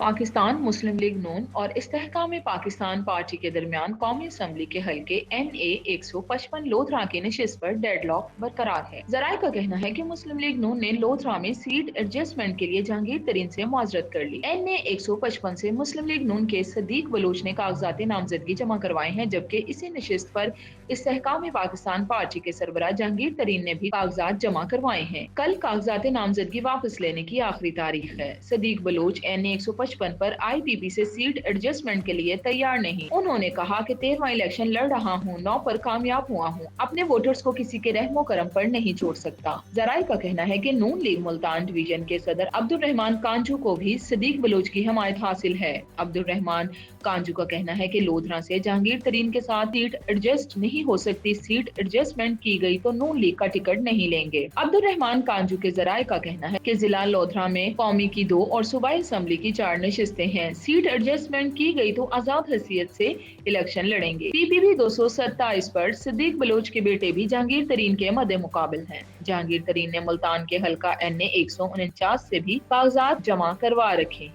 पाकिस्तान मुस्लिम league नून और इस्तेहकाम Pakistan party के दरमियान कौमी असम्बली के हल्के NA 155 लोधरा की नशिस्त पर डेडलॉक बरकरार है। जराये का कहना है कि मुस्लिम लीग नून ने लोधरा में सीट एडजस्टमेंट के लिए जहांगीर तरीन से मुआजरत कर ली। NA 155 से मुस्लिम लीग नून के सदीक बलोच ने कागजात नामजदगी जमा करवाए हैं, जबकि इसी नशिस्त पर इस्तेहकाम पाकिस्तान पार्टी के सरबराह जहांगीर तरीन ने भी कागजात जमा करवाए हैं। कल कागजात नामजदगी वापस लेने की आखिरी तारीख है। सदीक बलोच NA 155 पर IPP से सीट एडजस्टमेंट के लिए तैयार नहीं। उन्होंने कहा कि 13वां इलेक्शन लड़ रहा हूँ, 9 पर कामयाब हुआ हूँ, अपने वोटर्स को किसी के रहमो करम पर नहीं छोड़ सकता। जराये का कहना है कि नून लीग मुल्तान डिवीजन के सदर अब्दुल रहमान कांजू को भी सदीक बलोच की हमायत हासिल है। अब्दुल रहमान कांजू का कहना है कि लोधरा से जहांगीर तरीन के साथ सीट एडजस्ट नहीं हो सकती, सीट एडजस्टमेंट की गई तो नून लीग का टिकट नहीं लेंगे। अब्दुल रहमान कांजू के जराये का कहना है कि जिला लोधरा में कौमी की 2 और सूबाई असम्बली की 4 नशिस्तें हैं। सीट एडजस्टमेंट की गई तो आजाद हैसियत से इलेक्शन लड़ेंगे। PPP 227 पर सिद्दीक बलोच के बेटे भी जहांगीर तरीन के मद्दे मुकाबिल हैं। जहांगीर तरीन ने मुल्तान के हल्का NA 149 से भी कागजात जमा करवा रखे हैं।